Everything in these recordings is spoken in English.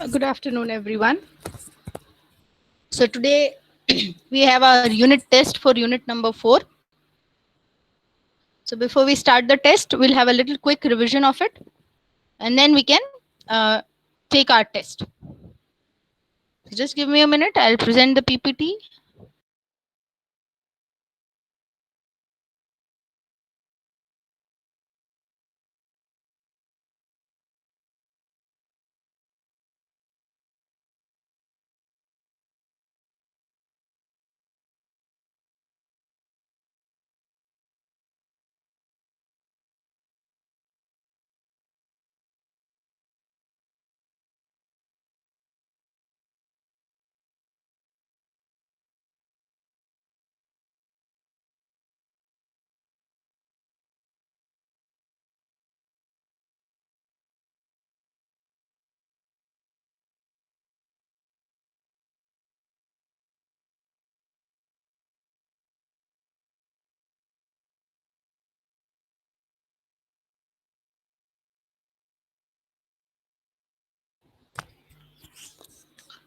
Good afternoon, everyone. So today we have our unit test for unit number 4. So before we start the test, we'll have a little quick revision of it, and then we can uh, take our test. So just give me a minute. I'll present the PPT.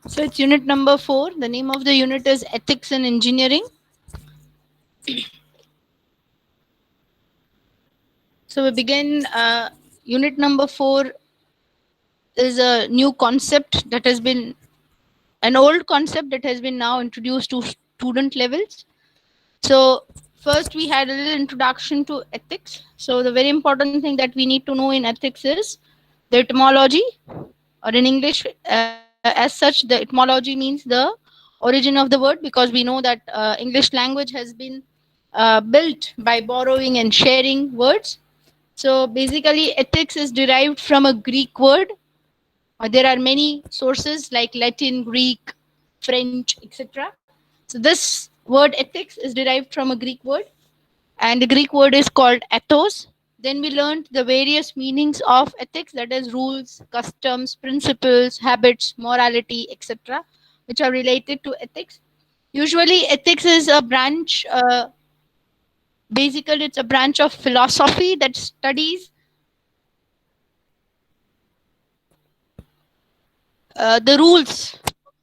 So it's unit number 4. The name of the unit is Ethics in Engineering. So we begin. Unit number 4 is a new concept that has been an old concept that has been now introduced to student levels. So first we had a little introduction to ethics. So the very important thing that we need to know in ethics is the etymology, or in English, as such, the etymology means the origin of the word, because we know that English language has been built by borrowing and sharing words. So basically, ethics is derived from a Greek word. There are many sources like Latin, Greek, French, etc. So this word ethics is derived from a Greek word, and the Greek word is called ethos. Then we learned the various meanings of ethics, that is, rules, customs, principles, habits, morality, etc., which are related to ethics. Usually, ethics is a branch, basically, it's a branch of philosophy that studies the rules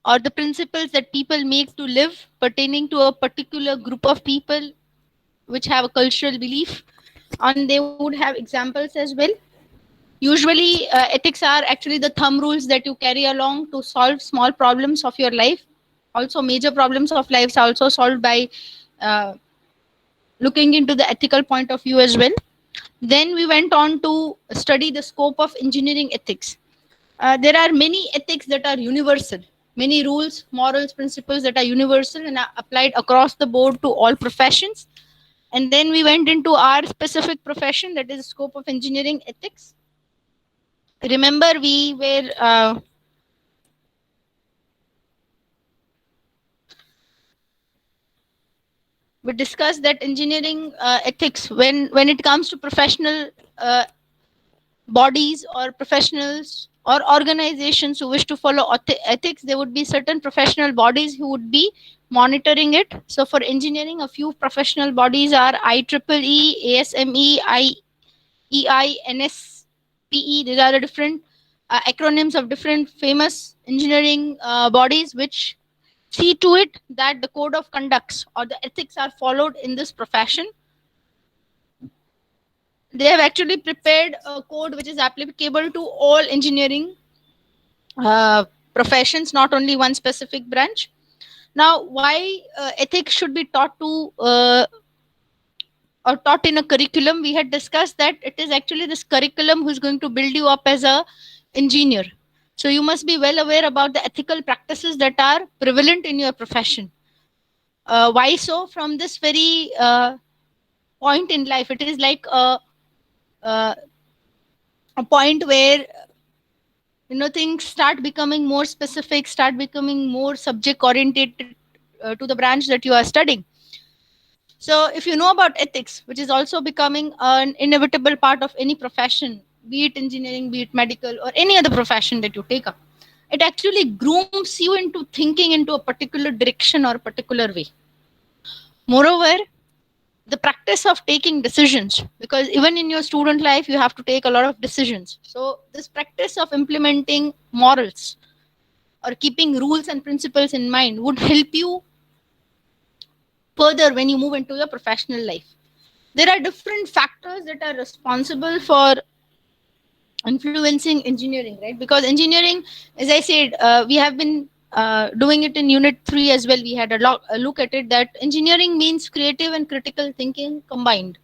or the principles that people make to live pertaining to a particular group of people which have a cultural belief, and they would have examples as well. Usually, ethics are actually the thumb rules that you carry along to solve small problems of your life. Also, major problems of life are also solved by uh, looking into the ethical point of view as well. Then we went on to study the scope of engineering ethics. There are many ethics that are universal, many rules, morals, principles that are universal and are applied across the board to all professions. And then we went into our specific profession, that is the scope of engineering ethics. Remember, we discussed that engineering ethics, when it comes to professional uh, bodies or professionals or organizations who wish to follow ethics, there would be certain professional bodies who would be monitoring it. So for engineering, a few professional bodies are IEEE, ASME, IEI, NSPE. These are the different acronyms of different famous engineering bodies which see to it that the code of conducts or the ethics are followed in this profession. They have actually prepared a code which is applicable to all engineering uh, professions, not only one specific branch. Now, why ethics should be taught to or taught in a curriculum? We had discussed that it is actually this curriculum who's going to build you up as a engineer. So you must be well aware about the ethical practices that are prevalent in your profession. Why so? From this very point in life, it is like uh, a point where things start becoming more specific, start becoming more subject oriented to the branch that you are studying. So if you know about ethics, which is also becoming an inevitable part of any profession, be it engineering, be it medical, or any other profession that you take up, it actually grooms you into thinking into a particular direction or a particular way. Moreover, the practice of taking decisions, because even in your student life you have to take a lot of decisions. So this practice of implementing morals, or keeping rules and principles in mind would help you further when you move into your professional life. There are different factors that are responsible for influencing engineering, right? Because engineering, as I said, we have been doing it in unit 3 as well. We had a look at it, that engineering means creative and critical thinking combined,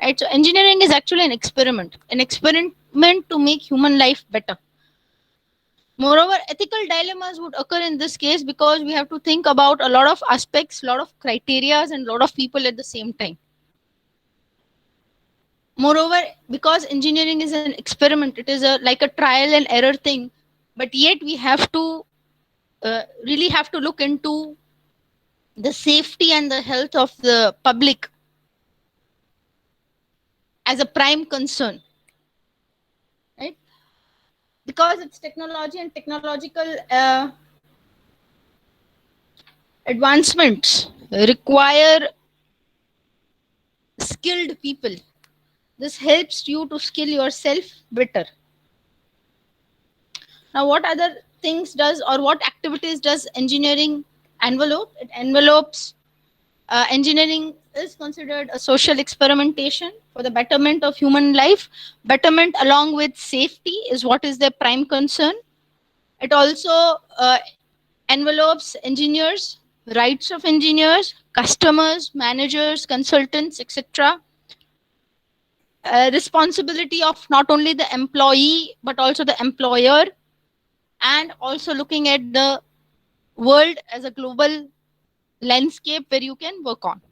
right? So engineering is actually an experiment to make human life better. Moreover, ethical dilemmas would occur in this case because we have to think about a lot of aspects, a lot of criterias, and a lot of people at the same time. Moreover, because engineering is an experiment, it is a like a trial and error thing, but yet we have to really have to look into the safety and the health of the public as a prime concern, right? Because it's technology and technological advancements require skilled people. This helps you to skill yourself better. Now, what other things does or what activities does engineering envelope? It envelopes engineering is considered a social experimentation for the betterment of human life. Betterment along with safety is what is their prime concern. It also envelopes engineers, rights of engineers, customers, managers, consultants, etc. Responsibility of not only the employee but also the employer, and also looking at the world as a global landscape where you can work on.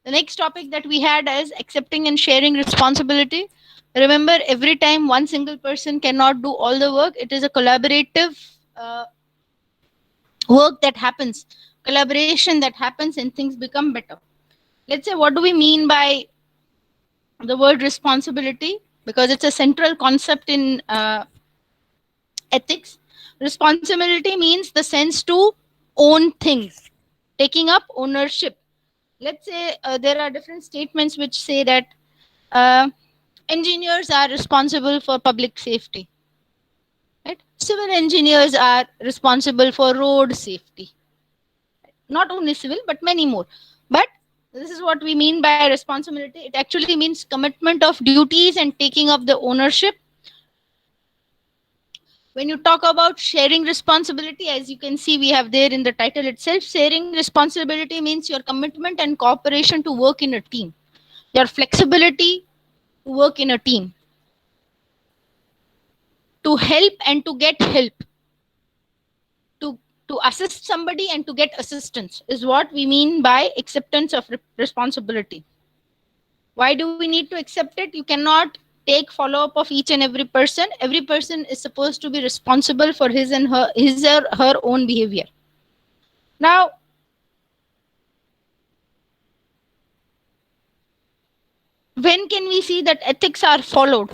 The next topic that we had is accepting and sharing responsibility. Remember, every time one single person cannot do all the work, it is a collaborative work that happens, collaboration that happens, and things become better. Let's say, what do we mean by the word responsibility? Because it's a central concept in ethics. Responsibility means the sense to own things, taking up ownership. Let's say there are different statements which say that uh, engineers are responsible for public safety, right? Civil engineers are responsible for road safety. Not only civil, but many more. But this is what we mean by responsibility. It actually means commitment of duties and taking up the ownership. When you talk about sharing responsibility, as you can see, we have there in the title itself, sharing responsibility means your commitment and cooperation to work in a team, your flexibility to work in a team, to help and to get help, to to assist somebody and to get assistance is what we mean by acceptance of responsibility. Why do we need to accept it? You cannot take follow up of each and every person. Every person is supposed to be responsible for his or her own behavior. Now, when can we see that ethics are followed?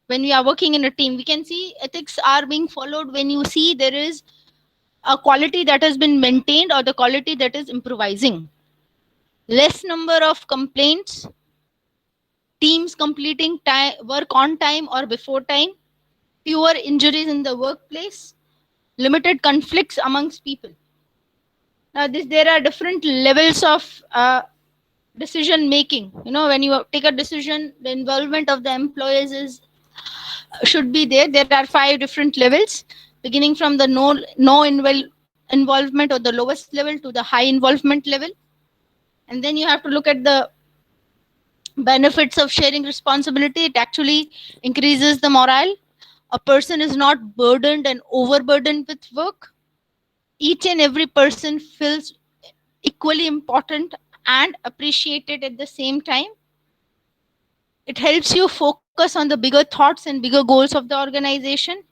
When we are working in a team, we can see ethics are being followed when you see there is a quality that has been maintained or the quality that is improvising. Less number of complaints, teams completing work on time or before time, fewer injuries in the workplace, limited conflicts amongst people. Now, there are different levels of decision making. When you take a decision, the involvement of the employees is should be there. There are 5 different levels, beginning from the involvement or the lowest level to the high involvement level. And then you have to look at the benefits of sharing responsibility. It actually increases the morale. A person is not burdened and overburdened with work. Each and every person feels equally important and appreciated at the same time. It helps you focus on the bigger thoughts and bigger goals of the organization.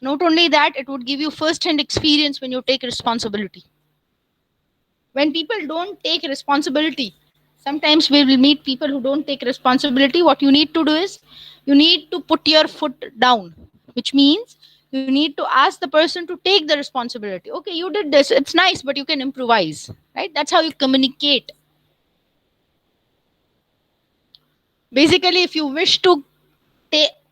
Not only that, it would give you first hand experience when you take responsibility. When people don't take responsibility, sometimes we will meet people who don't take responsibility. What you need to do is you need to put your foot down, which means you need to ask the person to take the responsibility. Okay, you did this, it's nice, but you can improvise, right? That's how you communicate. Basically, if you wish to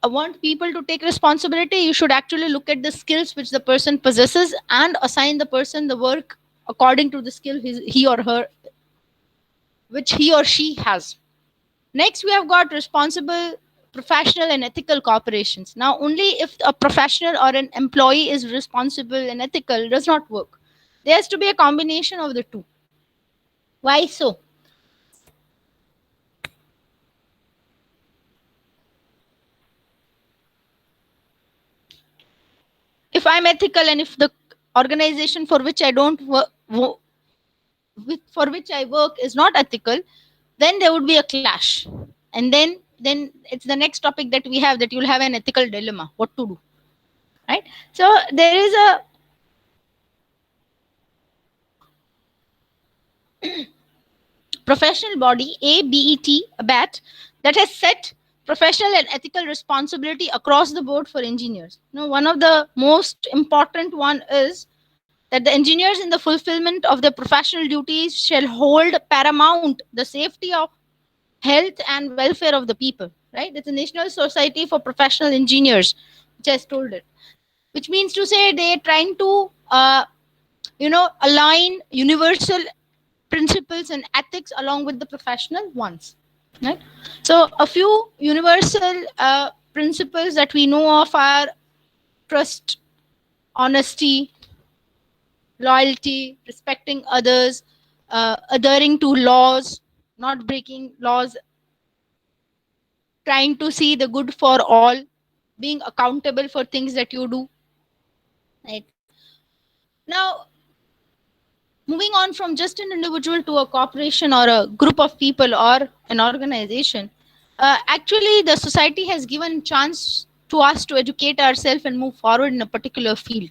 want people to take responsibility, you should actually look at the skills which the person possesses and assign the person the work according to the skill he or her, which he or she has. Next, we have got responsible, professional, and ethical corporations. Now, only if a professional or an employee is responsible and ethical does not work. There has to be a combination of the two. Why so? If I'm ethical and if the organization for which I don't work, for which I work is not ethical, then there would be a clash. And then it's the next topic that we have, that you'll have an ethical dilemma. What to do? Right? So there is a professional body, ABET, that has set professional and ethical responsibility across the board for engineers. Now, one of the most important one is that the engineers in the fulfillment of their professional duties shall hold paramount the safety of health and welfare of the people. Right? It's a National Society for Professional Engineers, which has told it. Which means to say they're trying to, align universal principles and ethics along with the professional ones. Right? So a few universal principles that we know of are trust, honesty, loyalty, respecting others, adhering to laws, not breaking laws, trying to see the good for all, being accountable for things that you do. Right? Now, moving on from just an individual to a corporation or a group of people or an organization, actually the society has given chance to us to educate ourselves and move forward in a particular field.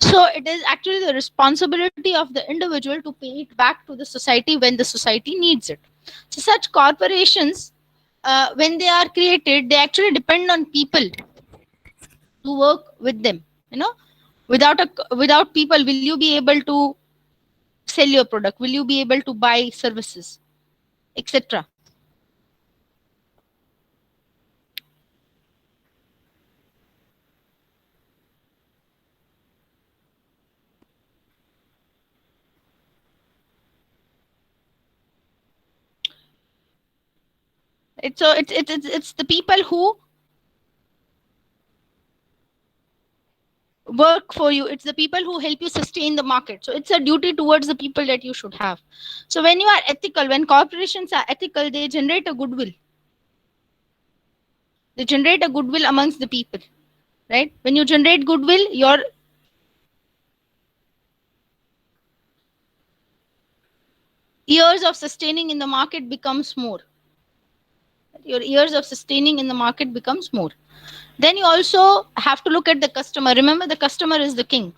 So it is actually the responsibility of the individual to pay it back to the society when the society needs it. So such corporations, when they are created, they actually depend on people to work with them. Without people, will you be able to sell your product? Will you be able to buy services, etc.? It's the people who work for you. It's the people who help you sustain the market. So it's a duty towards the people that you should have. So when you are ethical, when corporations are ethical, they generate a goodwill. They generate a goodwill amongst the people. Right? When you generate goodwill, your years of sustaining in the market becomes more. Your years of sustaining in the market becomes more. Then you also have to look at the customer. Remember, the customer is the king.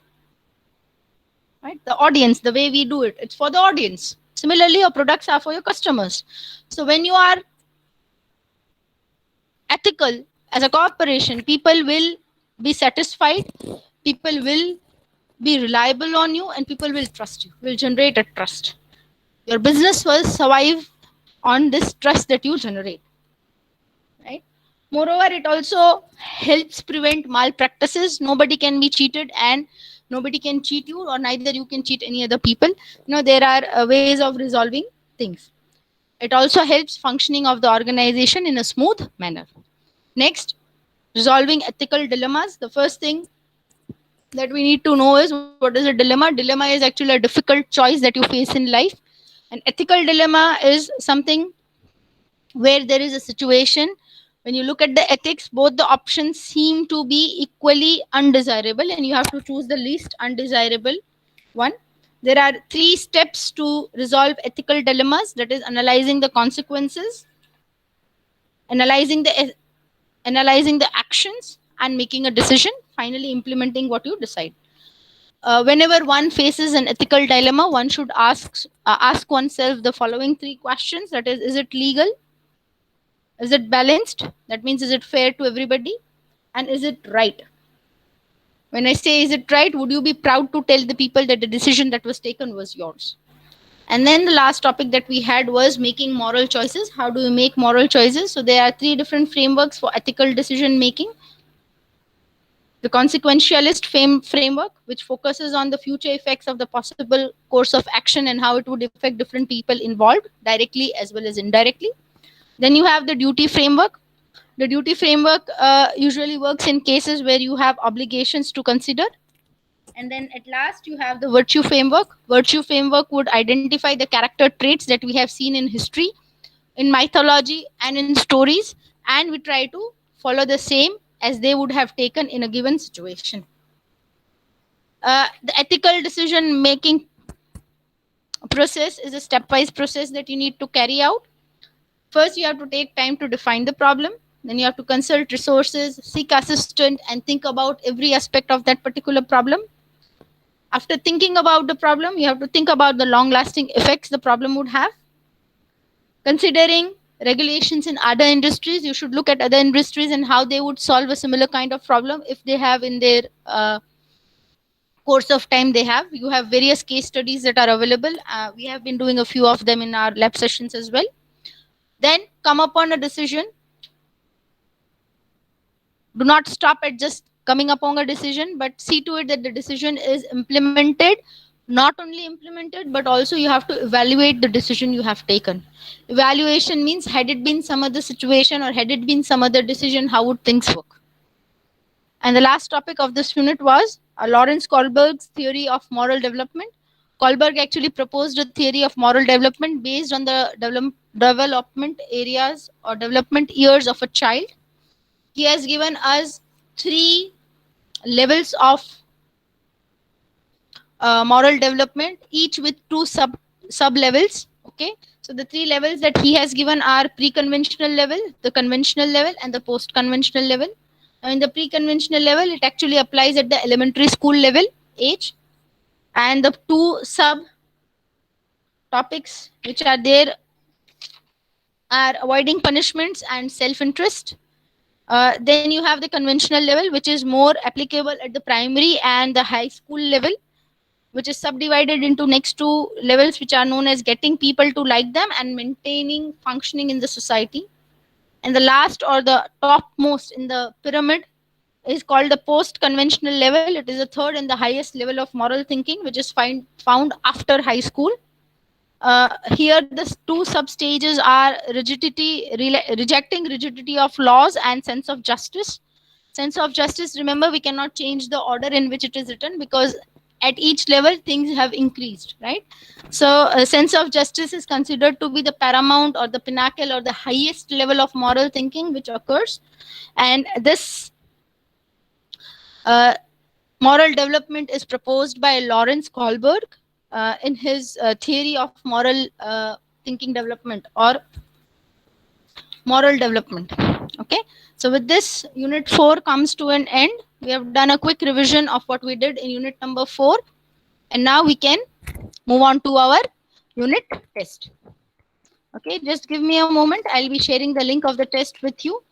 Right? The audience, the way we do it, it's for the audience. Similarly, your products are for your customers. So when you are ethical as a corporation, people will be satisfied, people will be reliable on you, and people will trust you, will generate a trust. Your business will survive on this trust that you generate. Right? Moreover, it also helps prevent malpractices. Nobody can be cheated, and nobody can cheat you, or neither you can cheat any other people. There are ways of resolving things. It also helps functioning of the organization in a smooth manner. Next, resolving ethical dilemmas. The first thing that we need to know is, what is a dilemma? Dilemma is actually a difficult choice that you face in life. An ethical dilemma is something where there is a situation, when you look at the ethics, both the options seem to be equally undesirable, and you have to choose the least undesirable one. There are 3 steps to resolve ethical dilemmas, that is analyzing the consequences, analyzing the actions, and making a decision, finally implementing what you decide. Whenever one faces an ethical dilemma, one should ask oneself the following 3 questions. That is it legal? Is it balanced? That means, is it fair to everybody? And is it right? When I say is it right, would you be proud to tell the people that the decision that was taken was yours? And then the last topic that we had was making moral choices. How do you make moral choices? So there are three different frameworks for ethical decision making. The consequentialist framework, which focuses on the future effects of the possible course of action and how it would affect different people involved, directly as well as indirectly. Then you have the duty framework. The duty framework usually works in cases where you have obligations to consider. And then at last, you have the virtue framework. Virtue framework would identify the character traits that we have seen in history, in mythology, and in stories, and we try to follow the same as they would have taken in a given situation. The ethical decision making process is a stepwise process that you need to carry out. First, you have to take time to define the problem. Then you have to consult resources, seek assistance, and think about every aspect of that particular problem. After thinking about the problem, you have to think about the long lasting effects the problem would have. Considering regulations in other industries, you should look at other industries and how they would solve a similar kind of problem if they have in their course of time they have. You have various case studies that are available. We have been doing a few of them in our lab sessions as well. Then come upon a decision. Do not stop at just coming upon a decision, but see to it that the decision is implemented. Not only implemented, but also you have to evaluate the decision you have taken. Evaluation means, had it been some other situation or had it been some other decision, how would things work? And the last topic of this unit was Lawrence Kohlberg's theory of moral development. Kohlberg actually proposed a theory of moral development based on the development areas or development years of a child. He has given us three levels of moral development, each with two sub levels. Okay, so the three levels that he has given are pre-conventional level, the conventional level, and the post-conventional level. Now, in the pre-conventional level, it actually applies at the elementary school level age, and the two sub topics which are there are avoiding punishments and self-interest. Then you have the conventional level, which is more applicable at the primary and the high school level, which is subdivided into next two levels, which are known as getting people to like them and maintaining functioning in the society. And the last or the topmost in the pyramid is called the post conventional level. It is the third and the highest level of moral thinking, which is found after high school. Here, the two sub stages are rejecting rigidity of laws and sense of justice. Sense of justice, remember, we cannot change the order in which it is written because at each level things have increased, right? So, a sense of justice is considered to be the paramount or the pinnacle or the highest level of moral thinking which occurs. And this uh, moral development is proposed by Lawrence Kohlberg in his theory of moral thinking development or moral development. Okay, so with this, unit 4 comes to an end. We have done a quick revision of what we did in unit number 4, and now we can move on to our unit test. Okay, just give me a moment. I'll be sharing the link of the test with you.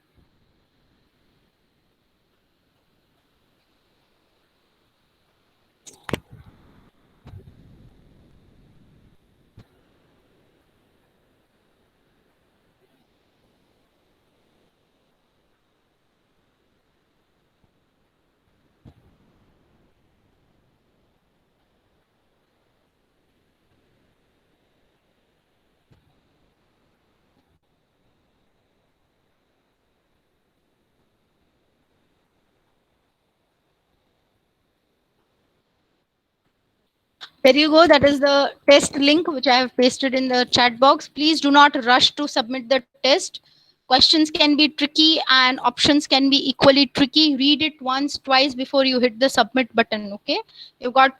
There you go. That is the test link which I have pasted in the chat box. Please do not rush to submit the test. Questions can be tricky and options can be equally tricky. Read it once, twice before you hit the submit button. Okay. You've got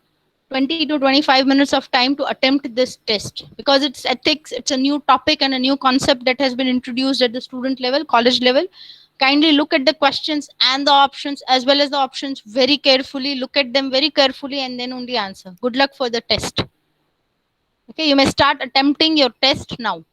20 to 25 minutes of time to attempt this test because it's ethics. It's a new topic and a new concept that has been introduced at the student level, college level. Kindly look at the questions and the options as well as the options very carefully. Look at them very carefully and then only answer. Good luck for the test. Okay, you may start attempting your test now.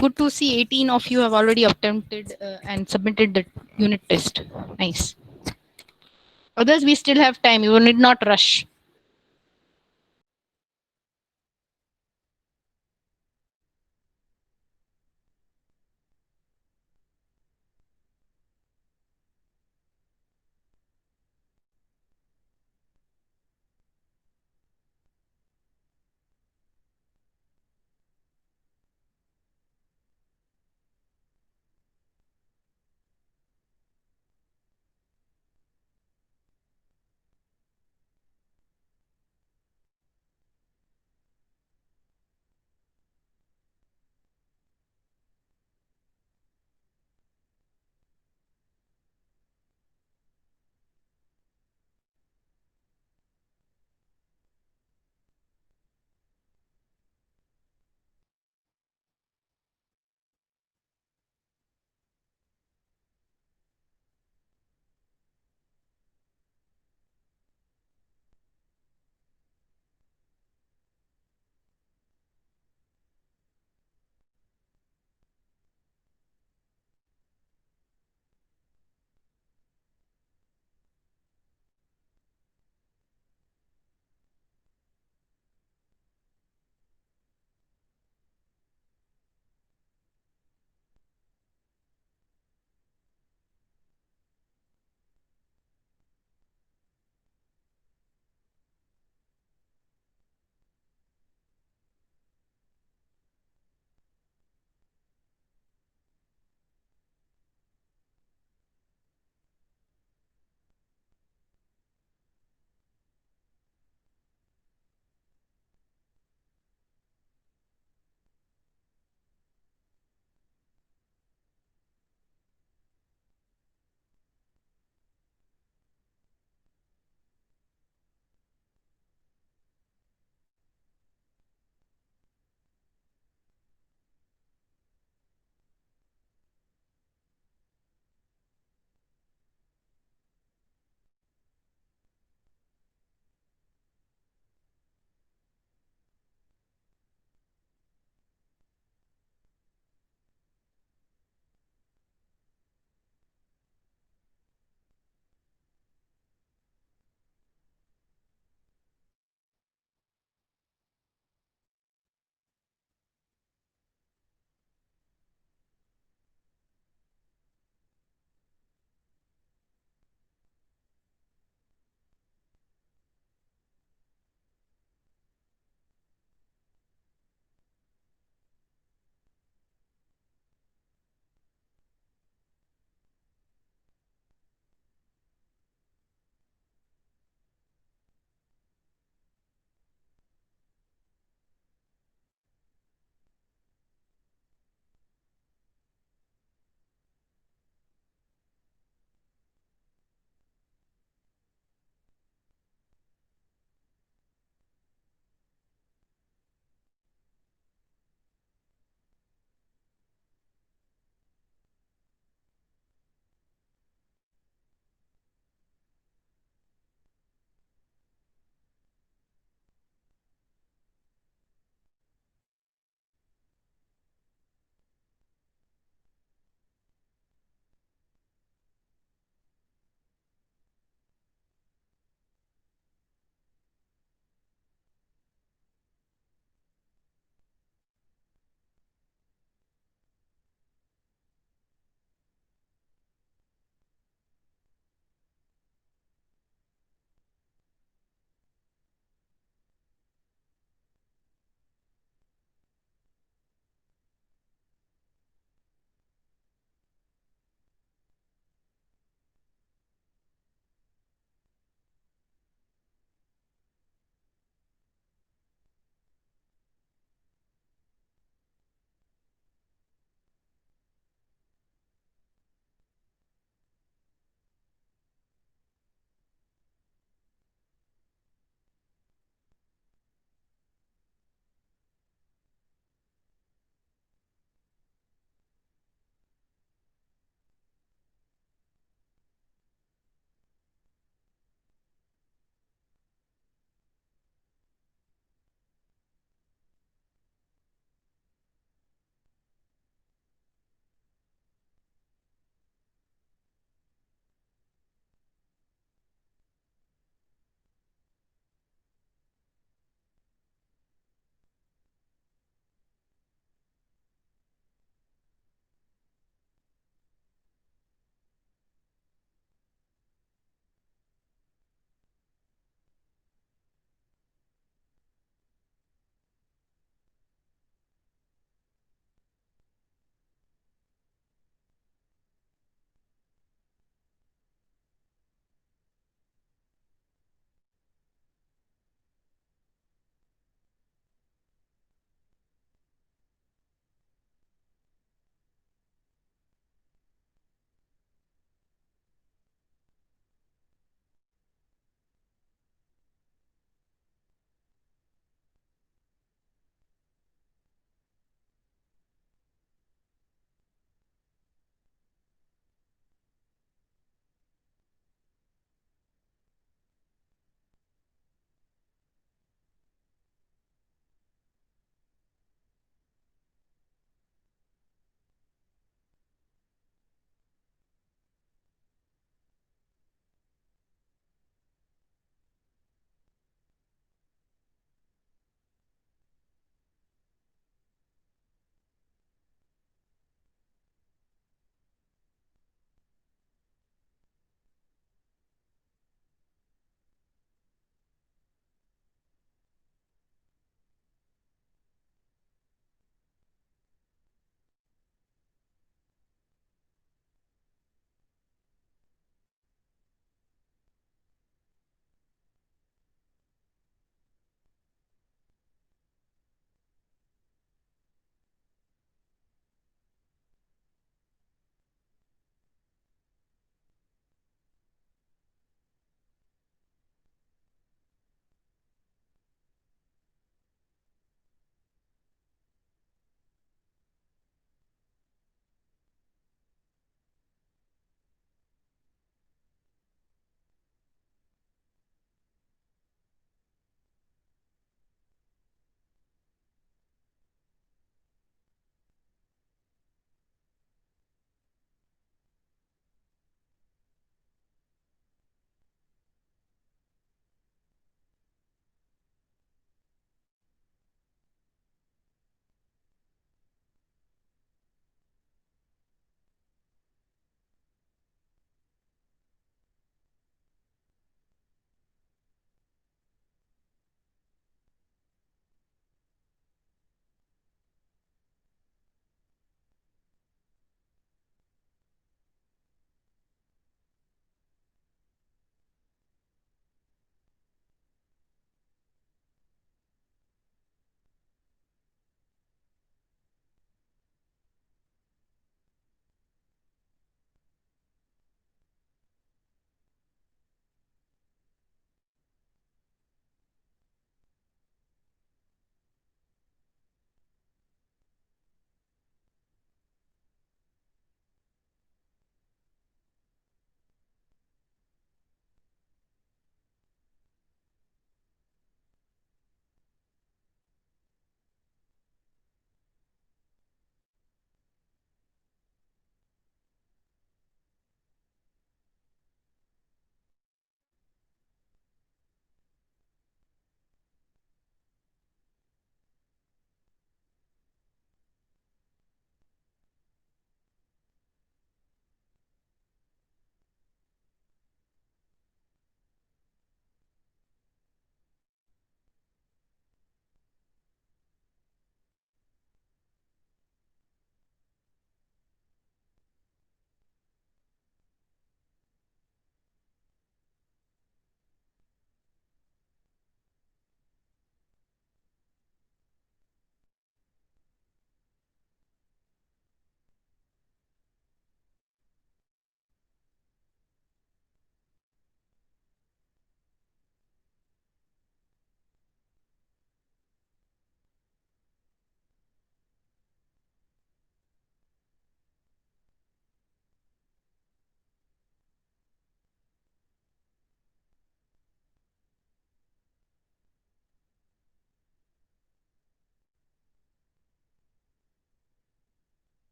good to see 18 of you have already attempted and submitted the unit test. Nice. Others, we still have time. You need not rush.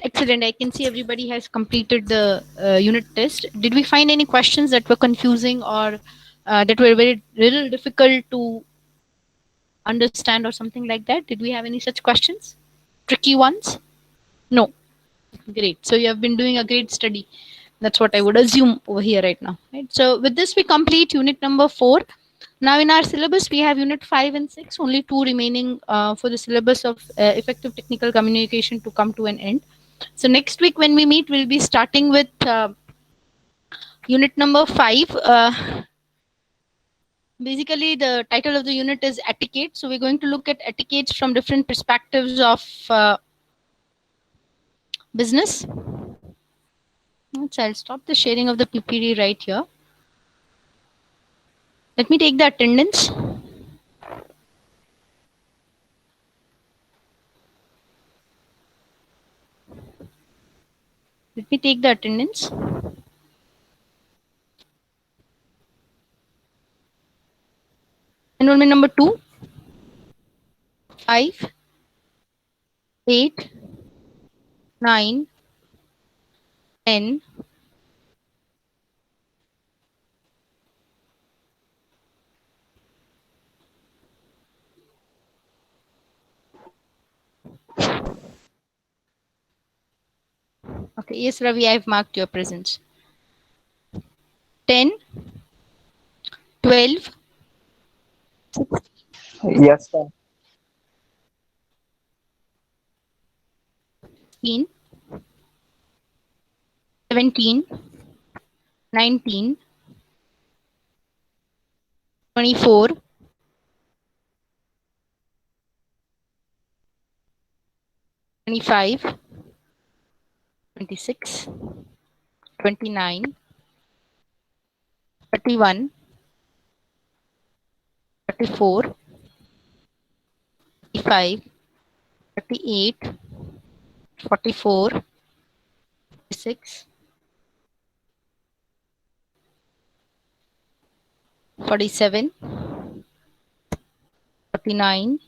Excellent. I can see everybody has completed the unit test. Did we find any questions that were confusing or that were very little difficult to understand or something like that? Did we have any such questions? Tricky ones? No. Great. So you have been doing a great study. That's what I would assume over here right now. Right. So with this, we complete unit number 4. Now in our syllabus, we have unit 5 and 6, only 2 remaining for the syllabus of effective technical communication to come to an end. So next week when we meet, we'll be starting with unit number 5. Basically, the title of the unit is etiquette. So we're going to look at etiquettes from different perspectives of business. So I'll stop the sharing of the PPT right here. Let me take the attendance. Let me take the attendance. Enrollment number 2, 5, 8, 9, 10, okay, yes, Ravi, I've marked your presence. 10, 12, Yes, sir. 16, 17, 19, 24, 25, 26, 29, 31, 34, 35, 38, 44, 46, 47, 49,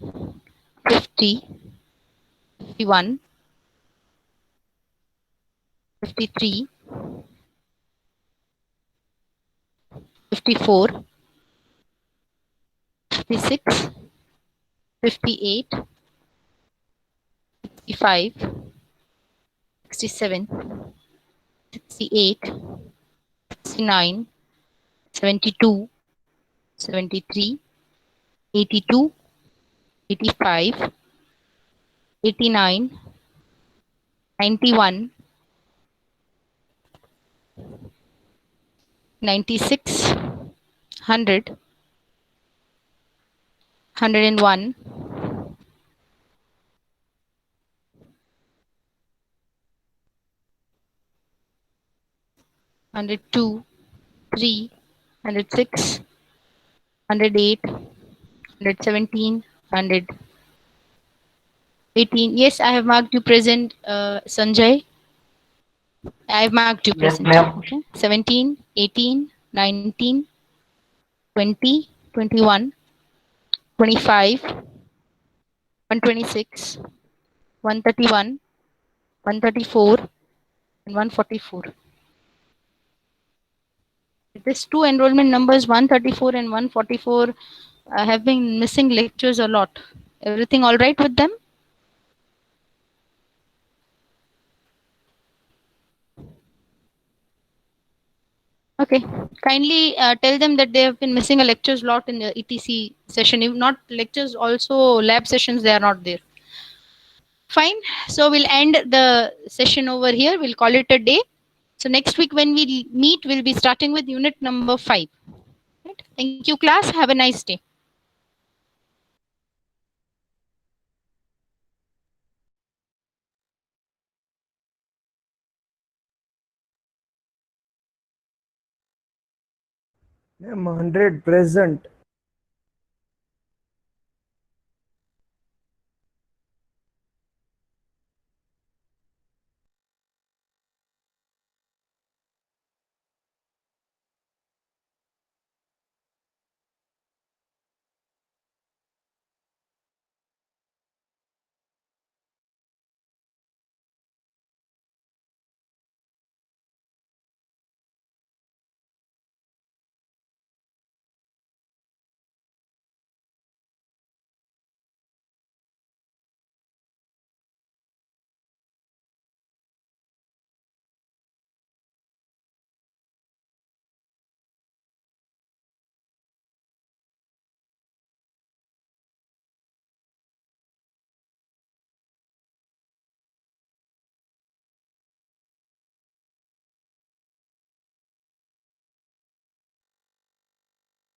50, 51, 53, 54, 56, 58, 65, 67, 68, 69, 72, 73, 82, 85, 89, 91, 96, 100, 101, 102, 3, 106, 108, 117, 118. Yes, I have marked you present, Sanjay. I have marked you Yes, present. ma'am. Okay. 17, 18, 19, 20, 21, 25, 126, 131, 134, and 144. These two enrollment numbers, 134 and 144, have been missing lectures a lot. Everything all right with them? Okay. Kindly tell them that they have been missing a lectures lot in the ETC session. If not lectures, also lab sessions, they are not there. Fine. So we'll end the session over here. We'll call it a day. So next week when we meet, we'll be starting with unit number 5. Right? Thank you, class. Have a nice day. Ma'am, 100 present.